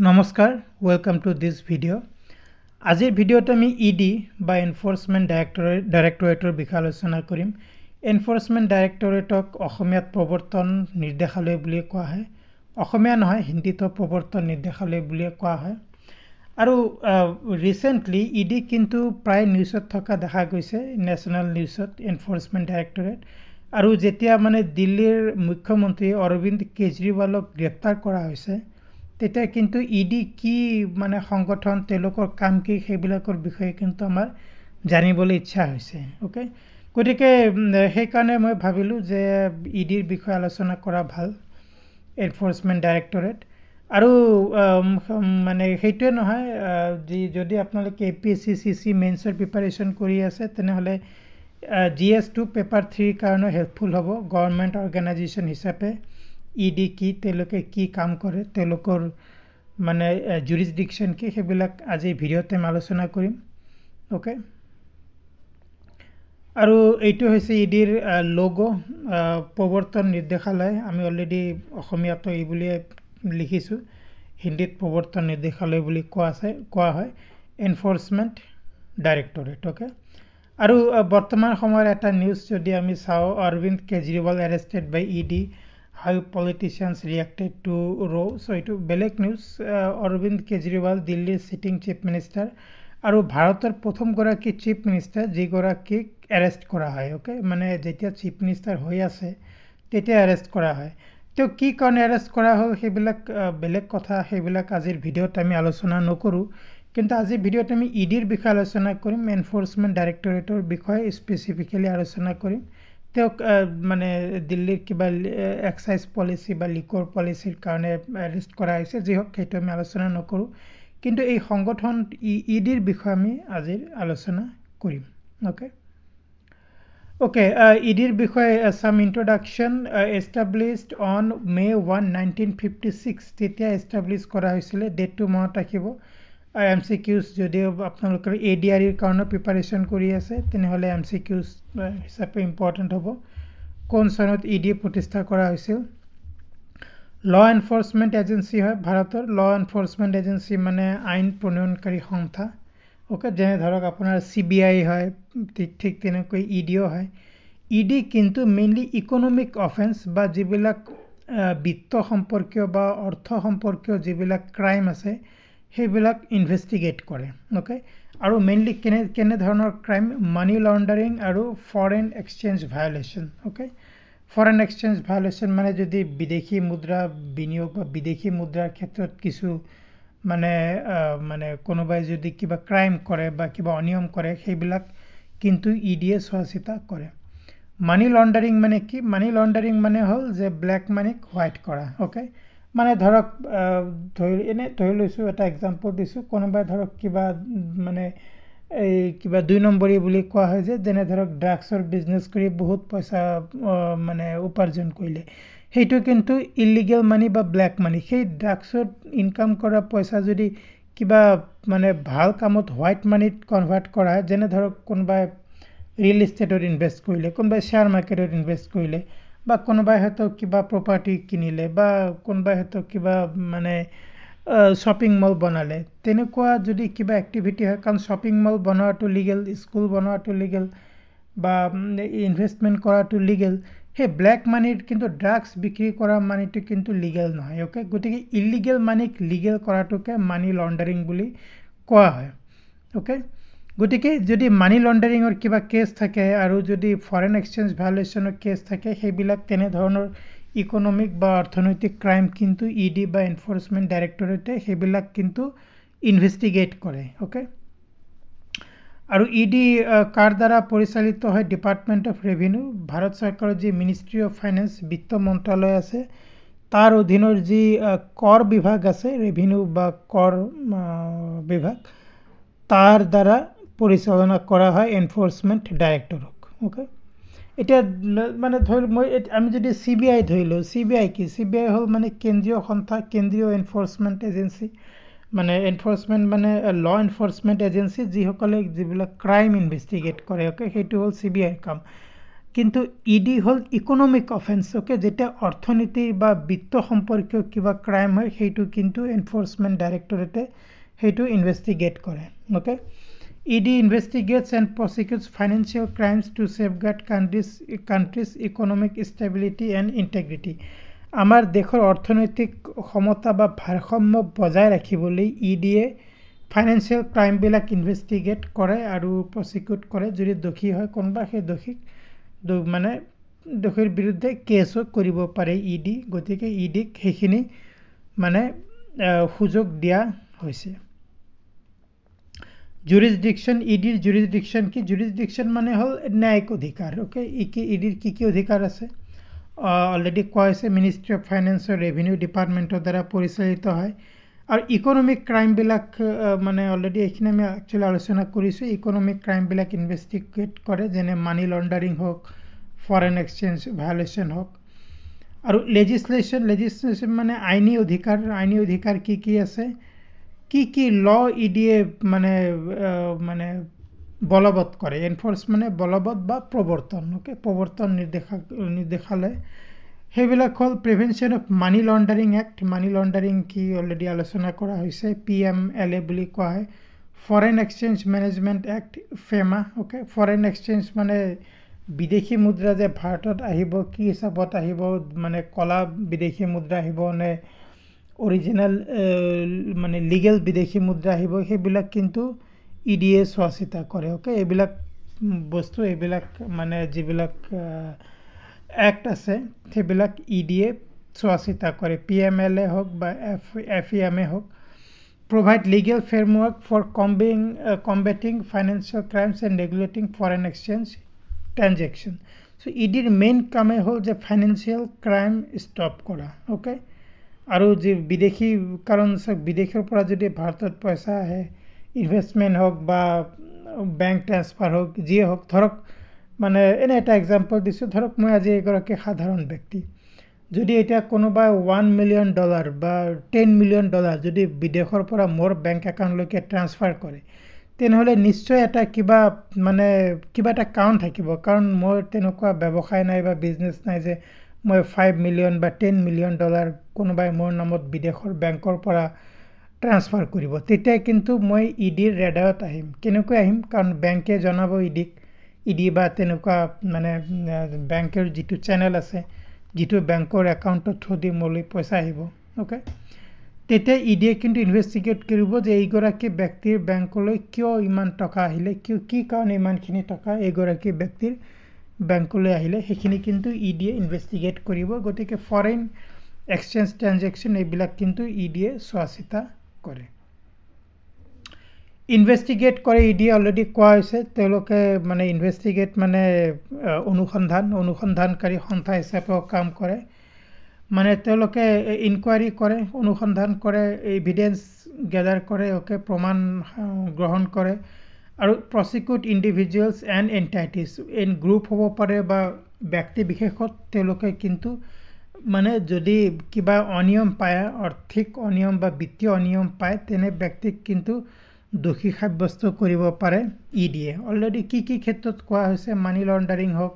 নমস্কাৰ welcome to this video আজিৰ ভিডিওত আমি ইডি বা এনফোৰ্সমেন্ট ডাইৰেক্টৰেটৰ বিষয়ে আলোচনা কৰিম এনফোৰ্সমেন্ট ডাইৰেক্টৰেটক অসমীয়াত প্ৰৱৰ্তন নিৰ্দেশালয় বুলি কোৱা হয় অসমীয়া নহয় হিন্দীত প্ৰৱৰ্তন নিৰ্দেশালয় বুলি কোৱা হয় আৰু ৰিসেন্টলি ইডি কিন্তু প্ৰায় নিউজত থকা দেখা গৈছে নেশনাল নিউজত এনফোৰ্সমেন্ট ডাইৰেক্টৰেট আৰু যেতিয়া মানে দিল্লীৰ মুখ্যমন্ত্ৰী অৰবিন্দ কেজৰিৱালক গ্ৰেপ্তাৰ কৰা হৈছে তেতিয়া কিন্তু ইডি কি মানে সংগঠন তেওঁলোকৰ কাম কি সেইবিলাকৰ বিষয়ে কিন্তু আমাৰ জানিবলৈ ইচ্ছা হৈছে ওকে গতিকে সেই কাৰণে মই ভাবিলো যে ইডিৰ বিষয়ে আলোচনা কৰা ভাল এনফোৰ্সমেন্ট ডাইৰেক্টৰেট আৰু মানে সেইটোৱে নহয় যদি আপোনালোকে এপিএসসি সিসি মেইনছৰ প্ৰিপাৰেচন কৰি আছে তেনেহলে GS2 পেপাৰ 3 কাৰণে হেল্পফুল হ'ব গভৰ্নমেন্ট অৰ্গানাইজেশ্যন হিচাপে ইডি কি তেওঁলোকে কি কাম কৰে তেওঁলোকৰ মানে জুৰিসডিকশন কি সেইবিলাক আজি ভিডিওতে আলোচনা কৰিম ওকে আৰু এইটো হৈছে ইডিৰ লোগো প্ৰৱৰ্তন নিৰ্দেশালয় আমি অলৰেডি অসমীয়াত এই বুলি লিখিছো হিন্দীত প্ৰৱৰ্তন নিৰ্দেশালয় বুলি কোৱা হয় এনফোৰ্সমেন্ট ডাইৰেক্টৰেট ওকে আৰু বৰ্তমান সময়ৰ এটা নিউজ যদি আমি চাও Arvind Kejriwal arrested by ED how politicians reacted to Roe. So it belek news Arvind Kejriwal Delhi sitting chief minister আৰু ভাৰতৰ প্ৰথম গৰাকী চিফ মিনিষ্টাৰ যি গৰাকী এৰেষ্ট কৰা হয় ওকে মানে যেতিয়া চিফ মিনিষ্টাৰ হৈ আছে তেতিয়া এৰেষ্ট কৰা হয় তো কি কাৰণে এৰেষ্ট কৰা হ'ল সেইবিলাক বেলেগ কথা সেইবিলাক আজিৰ ভিডিওত আমি আলোচনা নকৰো কিন্তু আজি ভিডিওত আমি ইডিৰ বিষয়ে আলোচনা কৰিম এনফোৰ্সমেন্ট ডাইৰেক্টৰেটৰ বিষয়ে স্পেসিফিক্যালি আলোচনা কৰিম তেওঁক মানে দিল্লীৰ কিবা এক্সাইজ পলিসি বা লিকৰ পলিসিৰ কাৰণে এৰেষ্ট কৰা হৈছে যি হক সেইটো আমি আলোচনা নকৰো কিন্তু এই সংগঠন ইডিৰ বিষয়ে আমি আজি আলোচনা কৰিম ওকে ইডিৰ বিষয়ে সাম ইন্ট্ৰোডাকশন এস্টাবলিশড অন মে 1 1956 তেতিয়া এস্টাবলিশ কৰা হৈছিল ডেটটো মনত ৰাখিব MCQs যদিও আপোনালোকৰ ADR এৰ কাৰণে প্ৰিপাৰেচন কৰি আছে তেনেহলে MCQs হিচাপে ইম্পৰ্টেন্ট হ'ব কোন চনত ইডি প্ৰতিষ্ঠা কৰা হৈছিল ল এনফোৰ্সমেন্ট এজেন্সি হয় ভাৰতৰ ল এনফোৰ্সমেন্ট এজেন্সি মানে আইন প্ৰণয়নকাৰী সংস্থা ওকে যেনে ধৰক আপোনাৰ CBI হয় ঠিক তেনেকৈ ইডিও হয় ইডি কিন্তু মেইনলি ইকোনমিক অফেন্স বা যিবিলাক বিত্ত সম্পৰ্কীয় বা অৰ্থ সম্পৰ্কীয় যিবিলাক ক্ৰাইম আছে সেইবিলাক ইনভেস্টিগেট কৰে ওকে আৰু মেইনলি কেনে ধৰণৰ ক্ৰাইম মানি লন্ডাৰিং আৰু foreign exchange violation okay foreign exchange violation মানে যদি বিদেশী মুদ্ৰা বিনিয়োগ বা বিদেশী মুদ্ৰাৰ ক্ষেত্ৰত কিছু মানে কোনোবাই যদি কিবা ক্ৰাইম কৰে বা কিবা অনিয়ম কৰে সেইবিলাক কিন্তু ইডিএ চোৱাচিতা কৰে মানি লন্ডাৰিং মানে কি মানি লন্ডাৰিং মানে হল যে ব্ল্যাক মানি হোৱাইট কৰা ওকে মানে ধৰক ধৰি লৈছো এটা এক্সাম্পল দিছো কোনোবাই ধৰক কিবা মানে এই কিবা 2 নম্বৰী বুলি কোৱা হয় যে যেনে ধৰক ড্ৰাগছৰ বিজনেস কৰি বহুত পইচা মানে উপাৰ্জন কৰিলে সেইটো কিন্তু ইলিগেল মানি বা ব্ল্যাক মানি সেই ড্ৰাগছৰ ইনকাম কৰা পইচা যদি কিবা মানে ভাল কামত হোৱাইট মানিত কনভাৰ্ট কৰা যেনে ধৰক কোনোবাই ৰিয়েল এষ্টেটত ইনভেষ্ট কৰিলে কোনোবাই শেয়াৰ মাৰ্কেটত ইনভেষ্ট কৰিলে বা কোনোবাই হয়তো কিবা প্ৰপাৰ্টি কিনিলে বা কোনোবাই হয়তো কিবা মানে শপিং মল বনালে তেনেকুৱা যদি কিবা এক্টিভিটি হয় কাৰণ শপিং মল বনোৱাটো লিগেল স্কুল বনোৱাটো লিগেল বা ইনভেষ্টমেন্ট কৰাটো লিগেল হে ব্ল্যাক মানিৰ কিন্তু ড্ৰাগছ বিক্ৰী কৰা মানিটো কিন্তু লিগেল নহয় ওকে গতিকে ইলিগেল মানিক লিগেল কৰাটোকে মানি লন্ডাৰিং বুলি কোৱা হয় ওকে গতিকে যদি মানি লন্ডাৰিংৰ কিবা কেছ থাকে আৰু যদি ফৰেন এক্সচেঞ্জ ভায়োলেশনৰ কেছ থাকে সেইবিলাক তেনে ধৰণৰ ইকোনমিক বা অৰ্থনৈতিক ক্ৰাইম কিন্তু ইডি বা এনফোৰ্সমেন্ট ডাইৰেক্টৰেটে সেইবিলাক কিন্তু ইনভেস্টিগেট কৰে ওকে আৰু ইডি কাৰ দ্বাৰা পৰিচালিত হয় ডিপাৰ্টমেন্ট অফ ৰেভিনিউ ভাৰত চৰকাৰৰ যি মিনিষ্ট্ৰি অফ ফাইনেন্স বিত্ত মন্ত্ৰালয় আছে তাৰ অধীনৰ যি কৰ বিভাগ আছে ৰেভিনিউ বা কৰ বিভাগ তাৰ দ্বাৰা পৰিচালনা কৰা হয় এনফোৰ্সমেন্ট ডাইৰেক্টৰক ওকে এটা মানে ধৰি মই আমি যদি CBI ধৰিলো CBI কি CBI হল মানে কেন্দ্ৰীয় সংস্থা কেন্দ্ৰীয় এনফোৰ্সমেন্ট এজেন্সি মানে এনফোৰ্সমেন্ট মানে ল এনফোৰ্সমেন্ট এজেন্সি যি সকলে যিবিলাক ক্ৰাইম ইনভেস্টিগেট কৰে ওকে সেইটো হল CBI কাম কিন্তু ইডি হল ইকোনমিক অফেন্স ওকে যেটা অর্থনীতি বা বিত্ত সম্পর্কীয় কিবা ক্রাইম হয় সেইটো কিন্তু এনফোর্সমেন্ট ডাইরেক্টরেটে সেইটো ইনভেস্টিগেট কৰে okay ED investigates and prosecutes financial crimes to safeguard country's economic stability and integrity আমাৰ দেশৰ অৰ্থনৈতিক সমতা বা ভাৰসাম্য বজাই ৰাখিবলৈ ইডিয়ে ফাইনান্সিয়াল ক্ৰাইম বিলাক ইনভেস্টিগেট কৰে আৰু প্ৰসিকিউট কৰে যদি দোষী হয় কোনবা সেই দোষীক মানে দোষীৰ বিৰুদ্ধে কেছো কৰিব পাৰে ইডি গতিকে ইডিক সেইখিনি মানে সুযোগ দিয়া হৈছে jurisdiction ইডিৰ jurisdiction কি jurisdiction মানে হল ন্যায়িক অধিকাৰ ওকে ইডিৰ কি অধিকাৰ আছে অলৰেডি কোয়াছে মিনিস্ট্ৰি অফ ফাইনান্স আৰ ৰেভিনিউ ডিপাৰ্টমেন্টৰ দ্বাৰা পৰিচালিত হয় আৰু ইকোনমিক ক্ৰাইম বিলাক মানে অলৰেডি এখানে আমি একচুয়ালি আলোচনা কৰিছো ইকোনমিক ক্ৰাইম বিলাক ইনভেস্টিগেট কৰে যেনে মানি লন্ডাৰিং হোক ফৰেন এক্সচেঞ্জ ভায়োলেশন হোক আৰু লেজিসলেশন মানে আইনী অধিকাৰ কি আছে কি ল ইডিয়ে মানে বলবৎ করে এনফোর্স মানে বলবৎ বা প্রবর্তন ওকে প্রবর্তন নির্দেশালয় সেইবিলাক হল prevention of money laundering act money laundering কি অলরেডি আলোচনা করা হয়েছে পিএমএলএ বুলি কোৱা হয় foreign exchange management act FEMA okay foreign exchange মানে বিদেশী মুদ্ৰা যে ভাৰতত আহিব কি হিচাপত আহিব মানে কলা বিদেশী মুদ্রা আহিব নে অরিজিনাল মানে লিগেল বিদেশী মুদ্রা আহিব সেইবিলাক কিন্তু ইডিএ চোৱাচিতা কৰে ওকে এইবিলাক বস্তু এইবিলাক মানে যিবিলাক অ্যাক্ট আছে সেইবিলাক ইডিএ চোৱাচিতা কৰে পিএমএলএ হোক বা এফইএমএ হোক provide legal framework for combating financial crimes and regulating foreign exchange transaction so ইডিৰ মেইন কামে হল যে ফাইনান্সিয়াল ক্ৰাইম স্টপ কৰা ওকে আৰু যে বিদেশী কাৰণ বিদেশৰ পৰা যদি ভাৰতত পইচা আহে ইনভেস্টমেন্ট হোক বা ব্যাংক ট্ৰান্সফাৰ হোক যি হোক ধৰক মানে এনে এটা এক্সাম্পল দিছো ধৰক মই আজি এগৰাকী সাধাৰণ ব্যক্তি যদি এটা কোনোবা $1 মিলিয়ন বা $10 মিলিয়ন যদি বিদেশৰ পৰা মোৰ ব্যাংক একাউণ্টলৈকে ট্ৰান্সফাৰ কৰে তেনেহলে নিশ্চয় এটা কিবা এটা কাউন্ট থাকিব কাৰণ মোৰ তেনেকুৱা ব্যৱসায় নাই বা বিজনেস নাই যে মই $5 মিলিয়ন বা $10 মিলিয়ন কোনোবাই মোৰ নামত বিদেশৰ ব্যাংকৰ পৰা ট্ৰান্সফাৰ কৰিব তেতিয়া কিন্তু মই ইডিৰ ৰেডাৰত আহিম কেনেকৈ আহিম কাৰণ ব্যাংকে জনাব ইডি বা তেনেকুৱা মানে ব্যাংকৰ যেটো চ্যানেল আছে যেটো ব্যাংকৰ একাউণ্টত থদি মলৈ পইচা আহিব ওকে তেতিয়া ইডিয়ে কিন্তু ইনভেস্টিগেট কৰিব যে এইগৰাকী ব্যক্তিৰ ব্যাংকলৈ কিয় ইমান টকা আহিলে কি কাৰণে ইমানখিনি টকা এইগৰাকী ব্যক্তিৰ ব্যাংকলৈ আহিলে সেইখিনি কিন্তু ইডিয়ে ইনভেস্টিগেট কৰিব গতিকে ফৰেন এক্সচেঞ্জ ট্ৰানজাকশন এইবিলাক কিন্তু ইডিয়ে চোৱাচিতা কৰে ইনভেস্টিগেট কৰে ইডিয়ে অলৰেডি কোৱা হৈছে তেওঁলোকে মানে ইনভেস্টিগেট মানে অনুসন্ধানকাৰী সংস্থা হিচাপে কাম কৰে মানে তেওঁলোকে ইনকোয়াৰি কৰে অনুসন্ধান কৰে এভিডেন্স গ্যাদাৰ কৰে ওকে প্ৰমাণ গ্ৰহণ কৰে আৰু প্ৰসিকিউট ইন্ডিভিজুয়ালস এন্ড এন্টাইটিস ইন গ্ৰুপ হ'ব পাৰে বা ব্যক্তি বিশেষত তেওঁলোকে কিন্তু মানে যদি কিবা অনিয়ম পায় আর্থিক অনিয়ম বা বিত্তীয় অনিয়ম পায় তেনে ব্যক্তিক কিন্তু দোষী সাব্যস্ত কৰিব পাৰে ইডিয়ে অলৰেডি কি ক্ষেত্ৰত কোৱা হৈছে মানি লন্ডারিং হোক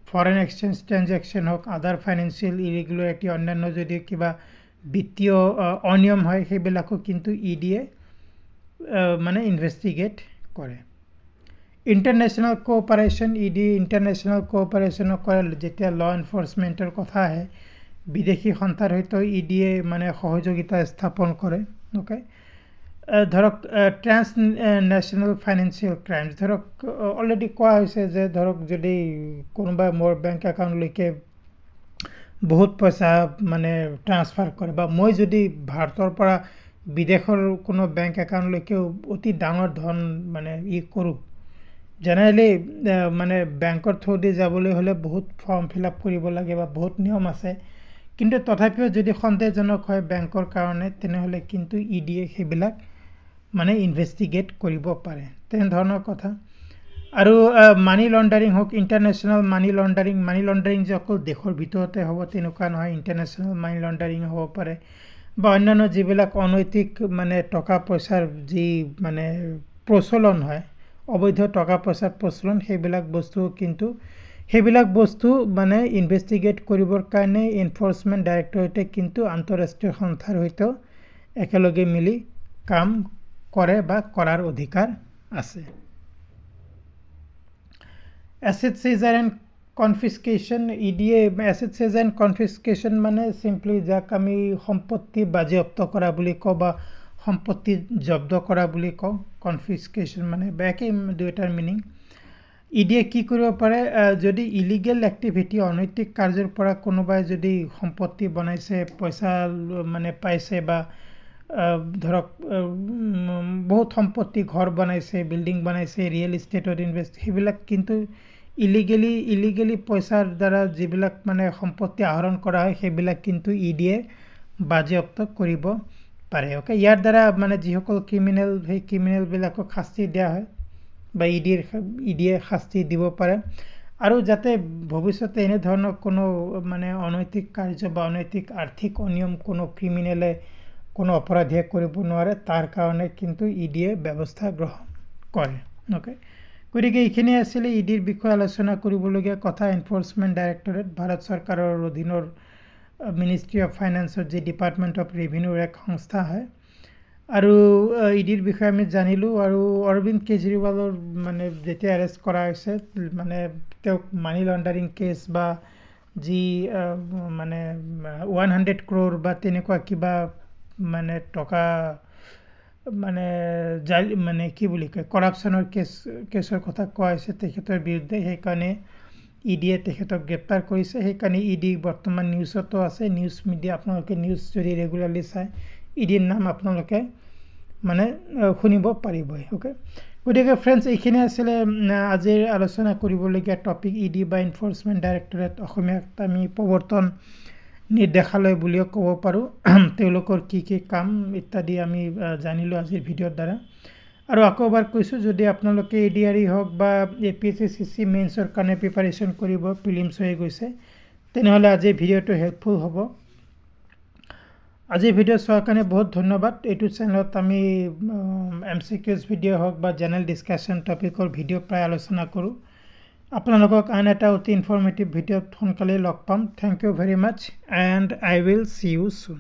ফরেন এক্সচেঞ্জ ট্রানজাকশন হোক আদার ফাইনান্সিয়াল ইরেগুলারিটি অন্যান্য যদি কিবা বিত্তীয় অনিয়ম হয় সেইবিলাকো কিন্তু ইডিয়ে মানে ইনভেস্টিগেট কৰে ইন্টাৰন্যাশনাল কোঅপাৰেশন ইডি ইন্টাৰন্যাশনাল কোঅপাৰেশন কৰে যেতিয়া ল এনফোৰ্সমেন্টৰ কথা আহে বিদেশী সংস্থাৰ সৈতে ইডিয়ে মানে সহযোগিতা স্থাপন কৰে ওকে ধৰক ট্ৰান্সন্যাশনাল ফাইনান্সিয়াল ক্ৰাইমস ধৰক অলৰেডি কোৱা হৈছে যে ধৰক যদি কোনোবা মোৰ ব্যাংক একাউণ্টলৈকে বহুত পইচা মানে ট্ৰান্সফাৰ কৰে বা মই যদি ভাৰতৰ পৰা বিদেশৰ কোনো ব্যাংক একাউণ্টলৈকে অতি ডাঙৰ ধন মানে কৰো জেনাৰেলি মানে ব্যাংকৰ থ্ৰুদি যাবলৈ হলে বহুত ফৰ্ম ফিল আপ কৰিব লাগে বা বহুত নিয়ম আছে কিন্তু তথাপিও যদি সন্দেহজনক হয় ব্যাংকৰ কাৰণে তেনেহলে কিন্তু ইডিয়ে সেইবিলাক মানে ইনভেস্টিগেট কৰিব পাৰে তেনে ধৰণৰ কথা আৰু মানি লন্ডাৰিং হোক ইন্টাৰন্যাশনাল মানি লন্ডাৰিং যে অকল দেশৰ ভিতৰতে হ'ব তেনেকুৱা নহয় ইন্টাৰন্যাশনাল মানি লন্ডাৰিং হ'ব পাৰে বা অন্যান্য যিবিলাক অনৈতিক মানে টকা পইচাৰ যি মানে প্ৰচলন হয় অবৈধ টকা পইচাৰ প্ৰচলন সেইবিলাক বস্তু কিন্তু সেইবিলাক বস্তু মানে ইনভেষ্টিগেট কৰিবৰ কাৰণে এনফৰ্চমেণ্ট ডাইৰেক্টৰেটে কিন্তু আন্তঃৰাষ্ট্ৰীয় সংস্থাৰ সৈতে একেলগে মিলি কাম কৰে বা কৰাৰ অধিকাৰ আছে। এছেট সিজাৰ এণ্ড কনফিস্কেশ্যন ইডিএ এছেট সিজাৰ এণ্ড কনফিস্কেশ্যন মানে চিম্পলি যাক আমি সম্পত্তি বাজেয়াপ্ত কৰা বুলি কওঁ বা সম্পত্তি জব্দ কৰা বুলি কওঁ। কনফিস্কেশ্যন মানে একেই দুয়োটাৰ মিনিং। ইডিয়ে কি কৰিব পাৰে যদি ইলিগেল এক্টিভিটি অনৈতিক কাৰ্যৰ পৰা কোনোবাই যদি সম্পত্তি বনাইছে পইচা মানে পাইছে বা ধৰক বহুত সম্পত্তি ঘৰ বনাইছে বিল্ডিং বনাইছে ৰিয়েল ইষ্টেটত ইনভেষ্ট সেইবিলাক কিন্তু ইলিগেলি পইচাৰ দ্বাৰা যিবিলাক মানে সম্পত্তি আহৰণ কৰা হয় সেইবিলাক কিন্তু ইডিয়ে বাজেয়াপ্ত কৰিব পাৰে। ওকে, ইয়াৰ দ্বাৰা মানে যিসকল ক্ৰিমিনেল সেই ক্ৰিমিনেলবিলাকক শাস্তি দিয়া হয় বা ইডিয়ে শাস্তি দিব পাৰে আৰু যাতে ভৱিষ্যতে এনেধৰণৰ কোনো মানে অনৈতিক কাৰ্য বা অনৈতিক আৰ্থিক অনিয়ম কোনো ক্ৰিমিনেলে কোনো অপৰাধীয়ে কৰিব নোৱাৰে তাৰ কাৰণে কিন্তু ইডিয়ে ব্যৱস্থা গ্ৰহণ কৰে। ওকে, গতিকে এইখিনি আছিলে ইডিৰ বিষয়ে আলোচনা কৰিবলগীয়া কথা। এনফৰ্চমেণ্ট ডাইৰেক্টৰেট ভাৰত চৰকাৰৰ অধীনৰ মিনিষ্ট্ৰী অফ ফাইনেন্সৰ যি ডিপাৰ্টমেণ্ট অফ ৰেভিনিউৰ এক সংস্থা হয় আৰু ইডিৰ বিষয়ে আমি জানিলোঁ। আৰু অৰবিন্দ কেজৰিৱালৰ মানে যেতিয়া এৰেষ্ট কৰা হৈছে মানে তেওঁক মানি লণ্ডাৰিং কেছ বা যি মানে 100 crore বা তেনেকুৱা কিবা মানে টকা মানে মানে কি বুলি কয় কৰাপশ্যনৰ কেছৰ কথা কোৱা হৈছে তেখেতৰ বিৰুদ্ধে। সেইকাৰণে ইডিয়ে তেখেতক গ্ৰেপ্তাৰ কৰিছে। সেইকাৰণে ইডি বৰ্তমান নিউজতো আছে। নিউজ মিডিয়া আপোনালোকে নিউজ যদি ৰেগুলাৰলি চায় ইডিৰ নাম আপোনালোকে মানে শুনিব পাৰিবই। ওকে, গতিকে ফ্ৰেণ্ডছ এইখিনি আছিলে আজিৰ আলোচনা কৰিবলগীয়া টপিক ইডি বা এনফৰ্চমেণ্ট ডাইৰেক্টৰেট অসমীয়াত আমি প্ৰৱৰ্তন নিৰ্দেশালয় বুলিও ক'ব পাৰোঁ। তেওঁলোকৰ কি কাম ইত্যাদি আমি জানিলোঁ আজিৰ ভিডিঅ'ৰ দ্বাৰা। আৰু আকৌ এবাৰ কৈছোঁ যদি আপোনালোকে এডিআৰই হওক বা APSC মেইনছৰ কাৰণে প্ৰিপাৰেশ্যন কৰিব প্ৰিলিমছ হৈ গৈছে তেনেহ'লে আজিৰ ভিডিঅ'টো হেল্পফুল হ'ব। আজিৰ ভিডিঅ' চোৱাৰ কাৰণে বহুত ধন্যবাদ। এইটো চেনেলত আমি MCQs ভিডিঅ' হওক বা জেনেৰেল ডিছকাশ্যন টপিকৰ ভিডিঅ' প্ৰায় আলোচনা কৰোঁ। আপোনালোকক আন এটা অতি ইনফৰ্মেটিভ ভিডিঅ'ত সোনকালেই লগ পাম। Thank you very much and I will see you চুন।